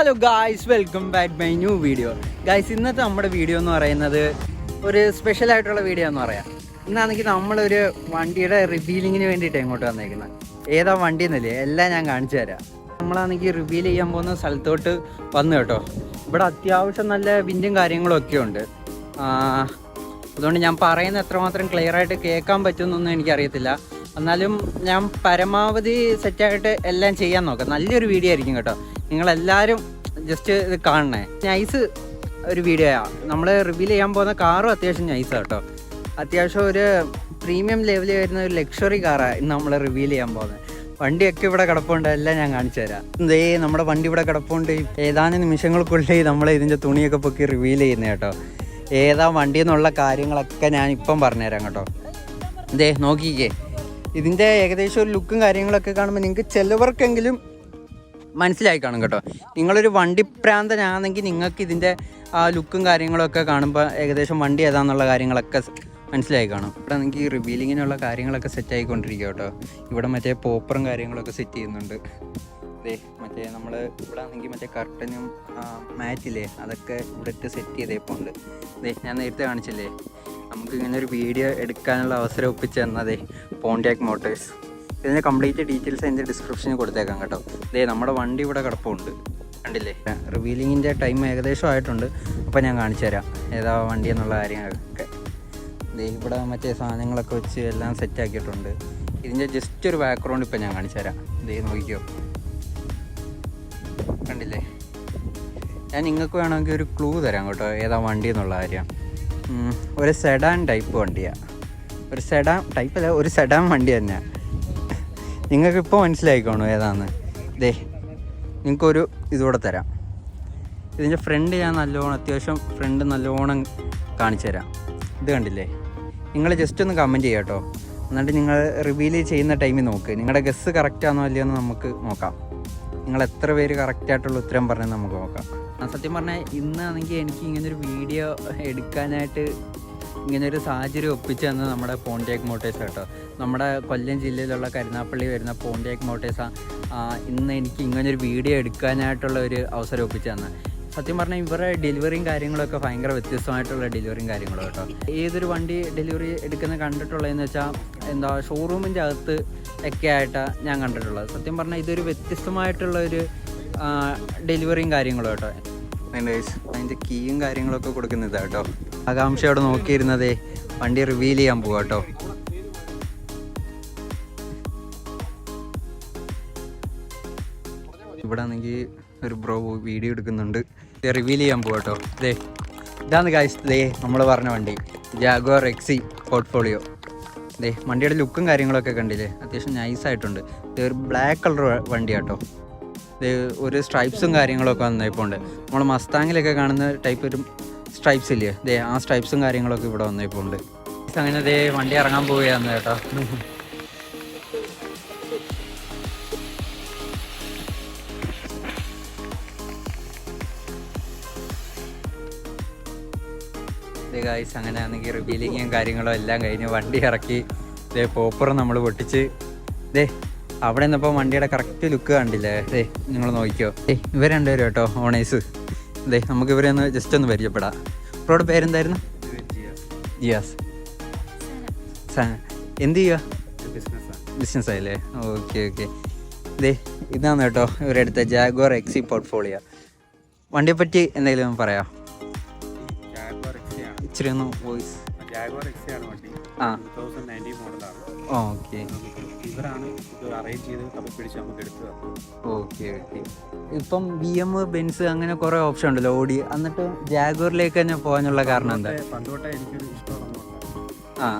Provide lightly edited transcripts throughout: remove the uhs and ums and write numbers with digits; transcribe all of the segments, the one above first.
Hello guys, welcome back my new video. Guys, ഇന്നത്തെ നമ്മുടെ video എന്ന് പറയുന്നത് ഒരു സ്പെഷ്യൽ ആയിട്ടുള്ള വീഡിയോ എന്ന് പറയാം. ഇന്നാണെങ്കിൽ നമ്മളൊരു വണ്ടിയുടെ റിവീലിങ്ങിന് വേണ്ടിയിട്ട് എങ്ങോട്ട് വന്നേക്കുന്നത്. ഏതാ വണ്ടി എന്നല്ലേ എല്ലാം ഞാൻ കാണിച്ചു തരാം. നമ്മളാണെങ്കിൽ റിവീൽ ചെയ്യാൻ പോകുന്ന സ്ഥലത്തോട്ട് വന്നു കേട്ടോ. ഇവിടെ അത്യാവശ്യം നല്ല വിൻഡും കാര്യങ്ങളും ഒക്കെ ഉണ്ട്. അതുകൊണ്ട് ഞാൻ പറയുന്ന എത്രമാത്രം ക്ലിയർ ആയിട്ട് കേൾക്കാൻ പറ്റുമെന്നൊന്നും എനിക്കറിയത്തില്ല. എന്നാലും ഞാൻ പരമാവധി സെറ്റായിട്ട് എല്ലാം ചെയ്യാൻ നോക്കാം. നല്ലൊരു വീഡിയോ ആയിരിക്കും കേട്ടോ. നിങ്ങളെല്ലാവരും ജസ്റ്റ് ഇത് കാണണേ. നൈസ് ഒരു വീഡിയോയാണ്. നമ്മൾ റിവീൽ ചെയ്യാൻ പോകുന്ന കാറും അത്യാവശ്യം നൈസാണ് കേട്ടോ. അത്യാവശ്യം ഒരു പ്രീമിയം ലെവലിൽ വരുന്ന ഒരു ലക്ഷറി കാറാണ് ഇന്ന് നമ്മൾ റിവീൽ ചെയ്യാൻ പോകുന്നത്. വണ്ടിയൊക്കെ ഇവിടെ കിടപ്പുണ്ട്, എല്ലാം ഞാൻ കാണിച്ചു തരാം. നമ്മുടെ വണ്ടി ഇവിടെ കിടപ്പുണ്ട്. ഏതാനും നിമിഷങ്ങൾക്കുള്ളിൽ നമ്മൾ ഇതിൻ്റെ തുണിയൊക്കെ പൊക്കി റിവീൽ ചെയ്യുന്നത് കേട്ടോ. ഏതാ വണ്ടി എന്നുള്ള കാര്യങ്ങളൊക്കെ ഞാൻ ഇപ്പം പറഞ്ഞുതരാം കേട്ടോ. നോക്കിക്കേ, ഇതിൻ്റെ ഏകദേശം ഒരു ലുക്കും കാര്യങ്ങളൊക്കെ കാണുമ്പോൾ നിങ്ങൾക്ക് ചിലവർക്കെങ്കിലും മനസ്സിലായി കാണും കേട്ടോ. നിങ്ങളൊരു വണ്ടി പ്രാന്തനാണെങ്കിൽ നിങ്ങൾക്ക് ഇതിൻ്റെ ആ ലുക്കും കാര്യങ്ങളൊക്കെ കാണുമ്പോൾ ഏകദേശം വണ്ടി ഏതാണെന്നുള്ള കാര്യങ്ങളൊക്കെ മനസ്സിലായി കാണും. ഇവിടെ നിങ്ങൾക്ക് ഈ റിവീലിങ്ങിനുള്ള കാര്യങ്ങളൊക്കെ സെറ്റ് ആയിക്കൊണ്ടിരിക്കുക കേട്ടോ. ഇവിടെ മറ്റേ പോപ്പറും കാര്യങ്ങളൊക്കെ സെറ്റ് ചെയ്യുന്നുണ്ട്. മറ്റേ നമ്മൾ ഇവിടെ ആണെങ്കിൽ മറ്റേ കർട്ടനും മാറ്റില്ലേ, അതൊക്കെ ഇവിടെ ഇട്ട് സെറ്റ് ചെയ്തേപ്പോൾ ഉണ്ട്. ഞാൻ നേരത്തെ കാണിച്ചില്ലേ, നമുക്ക് ഇങ്ങനെ ഒരു വീഡിയോ എടുക്കാനുള്ള അവസരം ഒപ്പിച്ച് തന്നതേ പോണ്ടിയാക് മോട്ടോഴ്സ്. ഇതിൻ്റെ കംപ്ലീറ്റ് ഡീറ്റെയിൽസ് അതിൻ്റെ ഡിസ്ക്രിപ്ഷനിൽ കൊടുത്തേക്കാം കേട്ടോ. നമ്മുടെ വണ്ടി ഇവിടെ കിടപ്പുണ്ട്, കണ്ടില്ലേ. റിവീലിങ്ങിൻ്റെ ടൈം ഏകദേശം ആയിട്ടുണ്ട്. അപ്പോൾ ഞാൻ കാണിച്ചു തരാം ഏതാ വണ്ടി എന്നുള്ള കാര്യങ്ങളൊക്കെ. ഇവിടെ മറ്റേ സാധനങ്ങളൊക്കെ വെച്ച് എല്ലാം സെറ്റാക്കിയിട്ടുണ്ട്. ഇതിൻ്റെ ജസ്റ്റ് ഒരു ബാക്ക്ഗ്രൗണ്ട് ഇപ്പം ഞാൻ കാണിച്ചു തരാം. നോക്കിക്കോ, കണ്ടില്ലേ. ഞാൻ നിങ്ങൾക്ക് വേണമെങ്കിൽ ഒരു ക്ലൂ തരാം കേട്ടോ ഏതാ വണ്ടി എന്നുള്ള കാര്യം. ഒരു സെഡാൻ ടൈപ്പ് വണ്ടിയാണ്. ഒരു സെഡാൻ ടൈപ്പ് അല്ല, ഒരു സെഡാൻ വണ്ടി തന്നെയാണ്. നിങ്ങൾക്കിപ്പോൾ മനസ്സിലായിക്കോണു ഏതാന്ന്. നിങ്ങൾക്കൊരു ഇതുകൂടെ തരാം. ഇതിൻ്റെ ഫ്രണ്ട് ഞാൻ നല്ലോണം, അത്യാവശ്യം ഫ്രണ്ട് നല്ലോണം കാണിച്ചു തരാം. ഇത് കണ്ടില്ലേ. നിങ്ങൾ ജസ്റ്റ് ഒന്ന് കമൻറ്റ് ചെയ്യാം കേട്ടോ. എന്നിട്ട് നിങ്ങൾ റിവീൽ ചെയ്യുന്ന ടൈമിൽ നോക്ക്. നിങ്ങളുടെ ഗസ്സ് കറക്റ്റാണോ അല്ലയോ എന്ന് നമുക്ക് നോക്കാം. നിങ്ങൾ എത്ര പേര് കറക്റ്റായിട്ടുള്ള ഉത്തരം പറഞ്ഞാൽ നമുക്ക് നോക്കാം. സത്യം പറഞ്ഞാൽ ഇന്നാണെങ്കിൽ എനിക്ക് ഇങ്ങനൊരു വീഡിയോ എടുക്കാനായിട്ട് ഇങ്ങനൊരു സാഹചര്യം ഒപ്പിച്ച് തന്നത് നമ്മുടെ പോണ്ടിയാക് മോട്ടോഴ്സ് കേട്ടോ. നമ്മുടെ കൊല്ലം ജില്ലയിലുള്ള കരുനാപ്പള്ളി വരുന്ന പോണ്ടിയാക് മോട്ടോഴ്സ് ഇന്ന് എനിക്ക് ഇങ്ങനൊരു വീഡിയോ എടുക്കാനായിട്ടുള്ള ഒരു അവസരം ഒപ്പിച്ച് തന്നത്. സത്യം പറഞ്ഞാൽ ഇവരുടെ ഡെലിവറിയും കാര്യങ്ങളൊക്കെ ഭയങ്കര വ്യത്യസ്തമായിട്ടുള്ള ഡെലിവറിയും കാര്യങ്ങളും കേട്ടോ. ഏതൊരു വണ്ടി ഡെലിവറി എടുക്കുന്ന കണ്ടിട്ടുള്ളതെന്ന് വെച്ചാൽ ഷോറൂമിൻ്റെ അകത്ത് ഒക്കെ ആയിട്ടാണ് ഞാൻ കണ്ടിട്ടുള്ളത്. സത്യം പറഞ്ഞാൽ ഇതൊരു വ്യത്യസ്തമായിട്ടുള്ള ഒരു ഡെലിവറിയും കാര്യങ്ങളും കേട്ടോ. അതിൻ്റെ കീയും കാര്യങ്ങളൊക്കെ കൊടുക്കുന്നത് കേട്ടോ. ആകാംക്ഷയോടെ നോക്കിയിരുന്നതേ വണ്ടി റിവീൽ ചെയ്യാൻ പോവാ കേട്ടോ. ഇവിടെ ആണെങ്കിൽ ഒരു ബ്രോ വീഡിയോ എടുക്കുന്നുണ്ട്. റിവീൽ ചെയ്യാൻ പോവാ കേട്ടോ. ഇതാണ് ഗായ്സ്, നമ്മൾ പറഞ്ഞ വണ്ടി ജാഗ്വാർ എക്സി പോർട്ട്ഫോളിയോ. വണ്ടിയുടെ ലുക്കും കാര്യങ്ങളൊക്കെ കണ്ടില്ലേ, അത്യാവശ്യം നൈസായിട്ടുണ്ട്. ഒരു ബ്ലാക്ക് കളർ വണ്ടി കേട്ടോ. ഒരു സ്ട്രൈപ്സും കാര്യങ്ങളൊക്കെ വന്നപ്പോൾ ഉണ്ട്. നമ്മൾ മസ്താങ്ങിലൊക്കെ കാണുന്ന ടൈപ്പ് ഒരു സ്ട്രൈപ്സ് ഇല്ലേ, ആ സ്ട്രൈപ്സും കാര്യങ്ങളൊക്കെ ഇവിടെ വന്നപ്പോൾ ഉണ്ട്. അങ്ങനെ വണ്ടി ഇറങ്ങാൻ പോവുകയാണ് കേട്ടോ. ഗായ്സ്, അങ്ങനെ ആണെങ്കിൽ റിവീലിങ്ങും കാര്യങ്ങളും എല്ലാം കഴിഞ്ഞ് വണ്ടി ഇറക്കി പോപ്പറും നമ്മൾ പൊട്ടിച്ച് അവിടെ നിന്നപ്പോൾ വണ്ടിയുടെ കറക്റ്റ് ലുക്ക് കണ്ടില്ലേ. നിങ്ങൾ നോക്കിക്കോ. ഇവർ രണ്ടുപേരും കേട്ടോ ഓണേഴ്സ്. നമുക്ക് ഇവരെ ഒന്ന് ജസ്റ്റ് ഒന്ന് പരിചയപ്പെടാം. ഇവരുടെ പേരെന്തായിരുന്നു? ജിയാസ്. എന്ത് ചെയ്യുക? ബിസിനസ് ആയില്ലേ? ഓക്കെ. ഇതാണ് കേട്ടോ ഇവരെടുത്ത ജാഗ്വാർ എക്സി പോർട്ട്ഫോളിയോ. വണ്ടിയെ പറ്റി എന്തെങ്കിലും പറയാം? ഇച്ചിരി ഒന്ന് വോയിസ്. ഓക്കെ. ഇപ്പം BM, ബെൻസ് അങ്ങനെ കുറെ ഓപ്ഷൻ ഉണ്ടല്ലോ ഓടി. എന്നിട്ട് ജാഗ്വാറിലേക്ക് തന്നെ പോകാനുള്ള കാരണം എന്താ?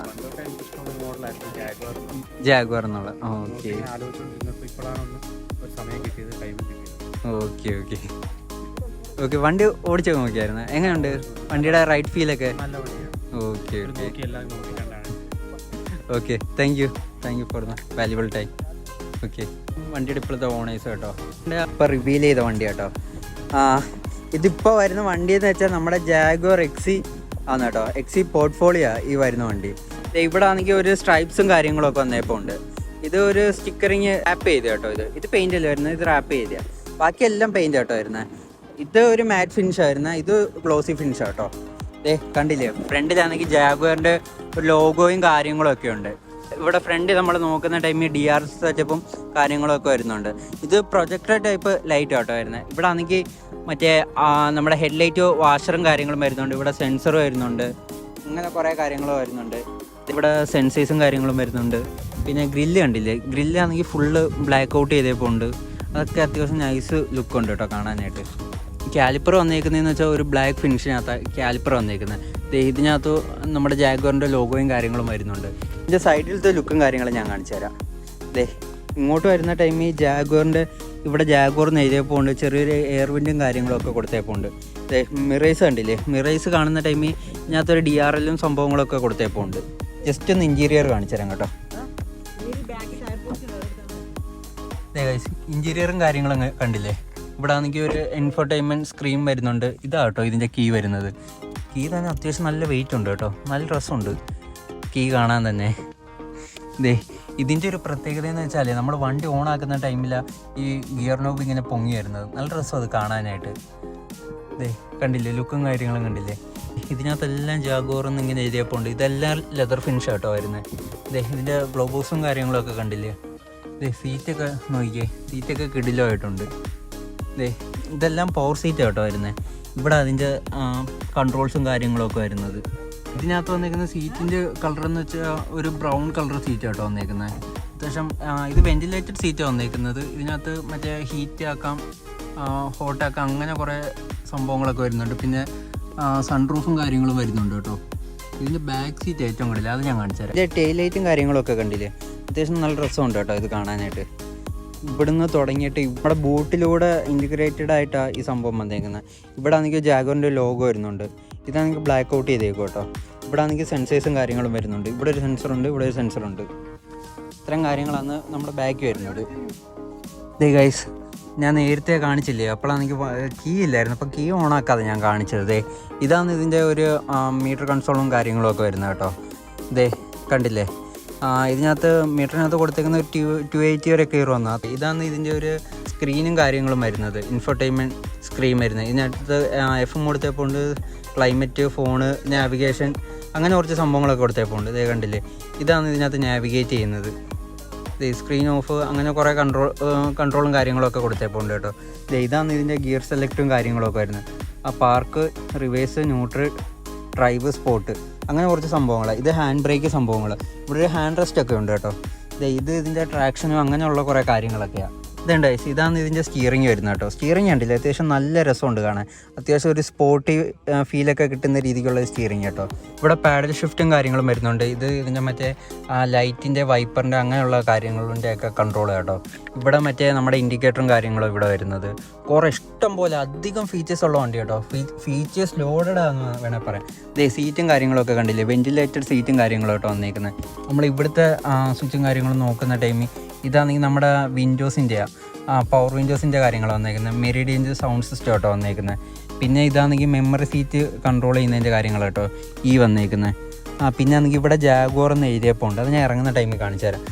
ജാഗ്വാർ എന്നുള്ള. ഓക്കെ. വണ്ടി ഓടിച്ചൊക്കെ നോക്കിയായിരുന്നു, എങ്ങനെയുണ്ട് വണ്ടിയുടെ റൈഡ് ഫീലൊക്കെ? Okay. Thank you for the valuable time. Okay. വണ്ടിയുടെ ഇപ്പോഴത്തെ ഓണേഴ്സ് കേട്ടോ. ഇപ്പോൾ റിവീൽ ചെയ്ത വണ്ടി കേട്ടോ. ഇതിപ്പോൾ വരുന്ന വണ്ടി എന്ന് വെച്ചാൽ നമ്മുടെ ജാഗ്വാർ എക്സി ആണ് കേട്ടോ. എക്സി പോർട്ട്ഫോളിയോ ഈ വരുന്ന വണ്ടി. ഇവിടെ ആണെങ്കിൽ ഒരു സ്ട്രൈപ്സും കാര്യങ്ങളൊക്കെ വന്നപ്പോൾ ഉണ്ട്. ഇത് ഒരു സ്റ്റിക്കറിങ് റാപ്പ് ചെയ്ത് കേട്ടോ. ഇത് പെയിൻ്റ് അല്ല വരുന്നത്, ഇത് റാപ്പ് ചെയ്ത. ബാക്കിയെല്ലാം പെയിൻ്റ് കേട്ടോ വരുന്നത്. ഇത് ഒരു മാറ്റ് ഫിനിഷ് ആയിരുന്നു, ഇത് ഗ്ലോസി ഫിനിഷ് കേട്ടോ. കണ്ടില്ലേ, ഫ്രണ്ടിലാണെങ്കിൽ ജാഗ്വാറിൻ്റെ ഒരു ലോഗോയും കാര്യങ്ങളും ഒക്കെ ഉണ്ട്. ഇവിടെ ഫ്രണ്ട് നമ്മൾ നോക്കുന്ന ടൈമിൽ DRS സെറ്റപ്പും കാര്യങ്ങളൊക്കെ വരുന്നുണ്ട്. ഇത് പ്രൊജക്ടർ ടൈപ്പ് ലൈറ്റ് കേട്ടോ വരുന്നത്. ഇവിടെ ആണെങ്കിൽ മറ്റേ നമ്മുടെ ഹെഡ്ലൈറ്റ് വാഷറും കാര്യങ്ങളും വരുന്നുണ്ട്. ഇവിടെ സെൻസർ വരുന്നുണ്ട്, അങ്ങനെ കുറേ കാര്യങ്ങൾ വരുന്നുണ്ട്. ഇവിടെ സെൻസേഴ്സും കാര്യങ്ങളും വരുന്നുണ്ട്. പിന്നെ ഗ്രില്ല് കണ്ടില്ലേ, ഗ്രില്ലാണെങ്കിൽ ഫുള്ള് ബ്ലാക്ക് ഔട്ട് ചെയ്തപ്പോൾ ഉണ്ട്. അതൊക്കെ അത്യാവശ്യം നൈസ് ലുക്ക് ഉണ്ട് കേട്ടോ കാണാനായിട്ട്. കാലിപ്പർ വന്നേക്കുന്നതെന്ന് വെച്ചാൽ ഒരു ബ്ലാക്ക് ഫിനിഷിനകത്ത് കാലിപ്പർ വന്നേക്കുന്നത്. ഇതിനകത്ത് നമ്മുടെ ജാഗ്വാറിൻ്റെ ലോഗോയും കാര്യങ്ങളും വരുന്നുണ്ട്. ഇതിൻ്റെ സൈഡിലത്തെ ലുക്കും കാര്യങ്ങളും ഞാൻ കാണിച്ചു തരാം. ഇങ്ങോട്ട് വരുന്ന ടൈമിൽ ജാഗ്വാറിൻ്റെ ഇവിടെ ജാഗ്വാർ എഴുതിയപ്പോൾ ഉണ്ട്, ചെറിയൊരു എയർ വിൻഡും കാര്യങ്ങളൊക്കെ കൊടുത്തപ്പോൾ ഉണ്ട്. മിറേഴ്സ് കണ്ടില്ലേ, മിറേഴ്സ് കാണുന്ന ടൈമിൽ ഇതിനകത്തൊരു DRLും സംഭവങ്ങളൊക്കെ കൊടുത്തപ്പോൾ ഉണ്ട്. ജസ്റ്റ് ഒന്ന് ഇൻറ്റീരിയർ കാണിച്ചു തരാം കേട്ടോ. ഇൻറ്റീരിയറും കാര്യങ്ങളും കണ്ടില്ലേ. ഇവിടെ ആണെങ്കിൽ ഒരു എൻഫർടൈൻമെൻറ്റ് സ്ക്രീൻ വരുന്നുണ്ട്. ഇതാട്ടോ ഇതിൻ്റെ കീ വരുന്നത്. കീ തന്നെ അത്യാവശ്യം നല്ല വെയിറ്റ് ഉണ്ട് കേട്ടോ, നല്ല രസമുണ്ട് കീ കാണാൻ തന്നെ. ഇതിൻ്റെ ഒരു പ്രത്യേകത എന്ന് വെച്ചാൽ നമ്മൾ വണ്ടി ഓണാക്കുന്ന ടൈമിൽ ഈ ഗിയർ നോബ് ഇങ്ങനെ പൊങ്ങി വരുന്നത്, നല്ല രസം അത് കാണാനായിട്ട്. കണ്ടില്ലേ, ലുക്കും കാര്യങ്ങളും കണ്ടില്ലേ. ഇതിനകത്തെല്ലാം ജാഗ്വാറെന്ന് ഇങ്ങനെ എഴുതിയപ്പോൾ ഉണ്ട്. ഇതെല്ലാം ലെതർ ഫിനിഷ് ആട്ടോ വരുന്നത്. ഇതിൻ്റെ ഗ്ലോബോസും കാര്യങ്ങളൊക്കെ കണ്ടില്ലേ. സീറ്റൊക്കെ നോക്കിയേ, സീറ്റൊക്കെ കിടിലമായിട്ടുണ്ട്. ഇതെല്ലാം പവർ സീറ്റ് കേട്ടോ വരുന്നത്. ഇവിടെ അതിൻ്റെ കൺട്രോൾസും കാര്യങ്ങളൊക്കെ വരുന്നത്. ഇതിനകത്ത് വന്നേക്കുന്ന സീറ്റിൻ്റെ കളർ എന്ന് വെച്ചാൽ ഒരു ബ്രൗൺ കളർ സീറ്റ് കേട്ടോ വന്നേക്കുന്നത്. അത്യാവശ്യം ഇത് വെൻറ്റിലേറ്റഡ് സീറ്റ് വന്നേക്കുന്നത്. ഇതിനകത്ത് മറ്റേ ഹീറ്റ് ആക്കാം, ഹോട്ടാക്കാം, അങ്ങനെ കുറേ സംഭവങ്ങളൊക്കെ വരുന്നുണ്ട്. പിന്നെ സൺറൂഫും കാര്യങ്ങളും വരുന്നുണ്ട് കേട്ടോ. ഇതിൻ്റെ ബാക്ക് സീറ്റ് ഏറ്റവും കണ്ടില്ല, അത് ഞാൻ കാണിച്ചു തരാം. ഇതിൻ്റെ ടെയിൽ ലൈറ്റും കാര്യങ്ങളൊക്കെ കണ്ടില്ലേ, അത്യാവശ്യം നല്ല രസമുണ്ട് കേട്ടോ ഇത് കാണാനായിട്ട്. ഇവിടുന്ന് തുടങ്ങിയിട്ട് ഇവിടെ ബൂട്ടിലൂടെ ഇൻറ്റിഗ്രേറ്റഡ് ആയിട്ടാണ് ഈ സംഭവം വന്നേക്കുന്നത്. ഇവിടെ ആണെങ്കിൽ ജാഗ്വാറിൻ്റെ ലോഗോ വരുന്നുണ്ട്. ഇതാണെങ്കിൽ ബ്ലാക്ക് ഔട്ട് ചെയ്തേക്കും കേട്ടോ. ഇവിടെ ആണെങ്കിൽ സെൻസേഴ്സും കാര്യങ്ങളും വരുന്നുണ്ട്. ഇവിടെ ഒരു സെൻസറുണ്ട്, ഇവിടെ ഒരു സെൻസറുണ്ട്. ഇത്തരം കാര്യങ്ങളാണ് നമ്മുടെ ബാക്ക് വരുന്നത്. ഗൈസ്, ഞാൻ നേരത്തെ കാണിച്ചില്ലേ, അപ്പോഴാണെങ്കിൽ കീ ഇല്ലായിരുന്നു, അപ്പോൾ കീ ഓണാക്കാതെ ഞാൻ കാണിച്ചത്. ഇതാണ് ഇതിൻ്റെ ഒരു മീറ്റർ കൺസോളും കാര്യങ്ങളും ഒക്കെ വരുന്നത് കേട്ടോ. കണ്ടില്ലേ, ഇതിനകത്ത് മീറ്ററിനകത്ത് കൊടുത്തേക്കുന്ന ഒരു 280 വരെ കയറി വന്നാൽ. ഇതാണ് ഇതിൻ്റെ ഒരു സ്ക്രീനും കാര്യങ്ങളും വരുന്നത്, ഇൻഫർടൈൻമെൻറ്റ് സ്ക്രീൻ വരുന്നത്. ഇതിനകത്ത് FM കൊടുത്തപ്പോൾ ഉണ്ട്, ക്ലൈമറ്റ്, ഫോണ്, നാവിഗേഷൻ, അങ്ങനെ കുറച്ച് സംഭവങ്ങളൊക്കെ കൊടുത്തപ്പോൾ ഉണ്ട്. കണ്ടില്ലേ, ഇതാണ് ഇതിനകത്ത് നാവിഗേറ്റ് ചെയ്യുന്നത്. സ്ക്രീൻ ഓഫ്, അങ്ങനെ കുറേ കൺട്രോളും കാര്യങ്ങളൊക്കെ കൊടുത്തപ്പോൾ ഉണ്ട് കേട്ടോ. ഇതാണ് ഇതിൻ്റെ ഗിയർ സെലക്റ്റും കാര്യങ്ങളൊക്കെ വരുന്നത്. Park, reverse, neutral, drive, spot, അങ്ങനെ കുറച്ച് സംഭവങ്ങൾ. ഇത് ഹാൻഡ് ബ്രേക്ക് സംഭവങ്ങൾ. ഇവിടെ ഒരു ഹാൻഡ് റെസ്റ്റ് ഒക്കെ ഉണ്ട് കേട്ടോ. ഇതിൻ്റെ ട്രാക്ഷനും അങ്ങനെയുള്ള കുറേ കാര്യങ്ങളൊക്കെയാണ്. ഇതാണ് ഇതിൻ്റെ സ്റ്റിയറിംഗ് വരുന്നത് കേട്ടോ. സ്റ്റിയറിംഗ് കണ്ടില്ല, അത്യാവശ്യം നല്ല രസമുണ്ട് കാണാൻ. അത്യാവശ്യം ഒരു സ്പോർട്ടി ഫീലൊക്കെ കിട്ടുന്ന രീതിക്കുള്ള സ്റ്റിയറിംഗ് കേട്ടോ. ഇവിടെ പാഡൽ ഷിഫ്റ്റും കാര്യങ്ങളും വരുന്നുണ്ട്. ഇതിൻ്റെ മറ്റേ ലൈറ്റിൻ്റെ, വൈപ്പറിൻ്റെ, അങ്ങനെയുള്ള കാര്യങ്ങളുടെ ഒക്കെ കൺട്രോൾ കേട്ടോ. ഇവിടെ മറ്റേ നമ്മുടെ ഇൻഡിക്കേറ്ററും കാര്യങ്ങളും ഇവിടെ വരുന്നത്. കുറേ ഇഷ്ടം പോലെ അധികം ഫീച്ചേഴ്സ് ഉള്ള വണ്ടി കേട്ടോ. ഫീച്ചേഴ്സ് ലോഡഡ് ആണെന്ന് വേണേൽ പറയാം. സീറ്റും കാര്യങ്ങളൊക്കെ കണ്ടില്ലേ, വെൻറ്റിലേറ്റഡ് സീറ്റും കാര്യങ്ങളും കേട്ടോ വന്നേക്കുന്നത്. നമ്മൾ ഇവിടുത്തെ സ്വിച്ചും കാര്യങ്ങളും നോക്കുന്ന ടൈമിൽ ഇതാണെങ്കിൽ നമ്മുടെ വിൻഡോസിൻ്റെയാണ്, പവർ വിൻഡോസിൻ്റെ കാര്യങ്ങൾ വന്നേക്കുന്നത്. മെറിഡിയൻ്റെ സൗണ്ട് സിസ്റ്റം കേട്ടോ വന്നേക്കുന്നത്. പിന്നെ ഇതാണെങ്കിൽ മെമ്മറി സീറ്റ് കൺട്രോൾ ചെയ്യുന്നതിൻ്റെ കാര്യങ്ങൾ കേട്ടോ ഈ വന്നേക്കുന്നത്. പിന്നെ ആണെങ്കിൽ ഇവിടെ ജാഗ്വാർ എന്ന് എഴുതിയപ്പോൾ ഉണ്ട്, അത് ഞാൻ ഇറങ്ങുന്ന ടൈമിൽ കാണിച്ചു തരാം.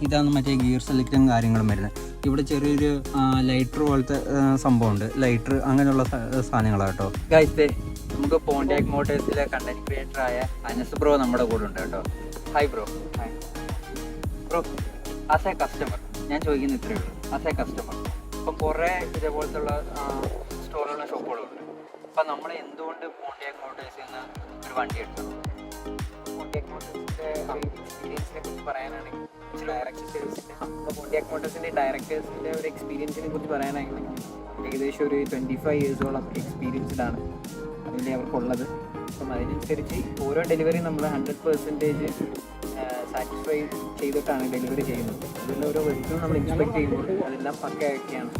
ഇതാണ് മറ്റേ ഗിയർ സെലക്റ്റും കാര്യങ്ങളും വരുന്നത്. ഇവിടെ ചെറിയൊരു ലൈറ്റർ പോലത്തെ സംഭവമുണ്ട്, ലൈറ്റർ, അങ്ങനെയുള്ള സാധനങ്ങളാണ് കേട്ടോ. ഗൈസ്, നമുക്ക് പോണ്ടിയാക് മോട്ടോഴ്സിലെ കണ്ടന്റ് ക്രിയേറ്ററായ അനസ് ബ്രോ നമ്മുടെ കൂടെ ഉണ്ട് കേട്ടോ. Hi bro. Bro, as A customer ഞാൻ ചോദിക്കുന്ന ഇത്രയേ ഉള്ളൂ. ആസ് എ കസ്റ്റമർ ഇപ്പം കുറേ ഇതേപോലത്തുള്ള സ്റ്റോറുകളും ഷോപ്പുകളുണ്ട്. അപ്പം നമ്മൾ എന്തുകൊണ്ട് പോണ്ടിയാക് മോട്ടോഴ്സിൽ നിന്ന് ഒരു വണ്ടി എടുക്കണം? പോണ്ടിയാക് മോട്ടോഴ്സിൻ്റെ എക്സ്പീരിയൻസിനെ കുറിച്ച് പറയാനാണെങ്കിൽ പോണ്ടിയാക് മോട്ടോഴ്സിൻ്റെ ഡയറക്ടേഴ്സിൻ്റെ ഒരു എക്സ്പീരിയൻസിനെ കുറിച്ച് പറയാനാണെങ്കിൽ ഏകദേശം ഒരു 25 ഇയേഴ്സോളം എക്സ്പീരിയൻസ്ഡാണ് അതിൻ്റെ അവർക്കുള്ളത്. അപ്പം അതിനനുസരിച്ച് ഓരോ ഡെലിവറി നമ്മൾ 100% സാറ്റിസ്ഫൈ ചെയ്തിട്ടാണ് ഡെലിവറി ചെയ്യുന്നത്. അതിൽ ഓരോ വസ്തുവും നമ്മൾ ഇൻസ്പെക്ട് ചെയ്യുമ്പോൾ അതെല്ലാം പക്കയാക്കിയാണ്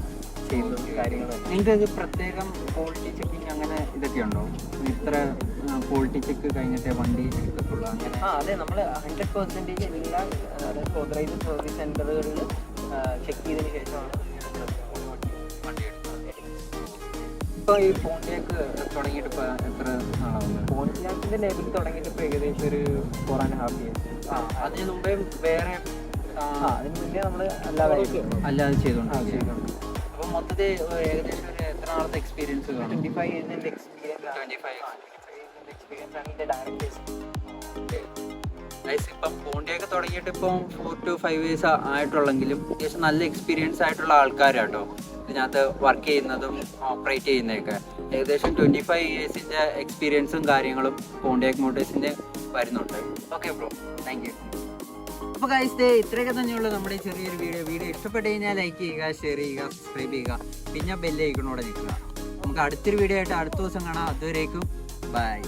ചെയ്യുന്നത് കാര്യങ്ങൾ. നിങ്ങൾക്ക് ഇത് പ്രത്യേകം ക്വാളിറ്റി ചെക്കിങ് അങ്ങനെ ഇതൊക്കെ ഉണ്ടോ? ഇത്ര ക്വാളിറ്റി ചെക്ക് കഴിഞ്ഞിട്ടേ വണ്ടി എടുക്കത്തുള്ളൂ അങ്ങനെ? അതെ, നമ്മൾ 100% എല്ലാ ഓതറൈസ്ഡ് സർവീസ് സെൻ്ററുകളിൽ ചെക്ക് ചെയ്തതിന് ശേഷമാണ് വണ്ടി എടുക്കുന്നത്. ഇപ്പോൾ ഈ പോണ്ടിയാക്ക് തുടങ്ങിയിട്ട് ഇപ്പോൾ എത്ര നാളാവുന്നത്? പോണ്ടിയാക്കിൻ്റെ ലേബിൾ തുടങ്ങിയിട്ട് ഇപ്പോൾ ഏകദേശം ഒരു 4.5 years. അതിന് മുമ്പേ വേറെ അതിന് മുന്നേ നമ്മൾ അല്ലാതെ ചെയ്തോണ്ട്. അപ്പോൾ മൊത്തത്തിൽ ഏകദേശം ഒരു എത്ര നാളത്തെ എക്സ്പീരിയൻസ് കാണും? 25 years experience. 25 Experience ആണ് ഇതിന്റെ ഡയറക്ടേഴ്സ്. ഗൈസ് ഇപ്പം പോണ്ടിയൊക്കെ തുടങ്ങിയിട്ട് ഇപ്പം 4 to 5 years ആയിട്ടുള്ളെങ്കിലും അത്യാവശ്യം നല്ല എക്സ്പീരിയൻസ് ആയിട്ടുള്ള ആൾക്കാരാട്ടോ ഇതിനകത്ത് വർക്ക് ചെയ്യുന്നതും ഓപ്പറേറ്റ് ചെയ്യുന്നതൊക്കെ. ഏകദേശം 25 yearsന്റെ എക്സ്പീരിയൻസും കാര്യങ്ങളും പോണ്ടിയാക് മോട്ടോഴ്സിൻ്റെ വരുന്നുണ്ട്. Okay bro, thank you. അപ്പോൾ ഗൈസ് ഇത്രയൊക്കെ തന്നെയുള്ള നമ്മുടെ ചെറിയൊരു വീഡിയോ ഇഷ്ടപ്പെട്ട് കഴിഞ്ഞാൽ ലൈക്ക് ചെയ്യുക, ഷെയർ ചെയ്യുക, സബ്സ്ക്രൈബ് ചെയ്യുക, പിന്നെ ബെല്ലൈക്കണോടെ നിൽക്കുക. നമുക്ക് അടുത്തൊരു വീഡിയോ ആയിട്ട് അടുത്ത ദിവസം കാണാം. അതുവരേക്കും ബൈ.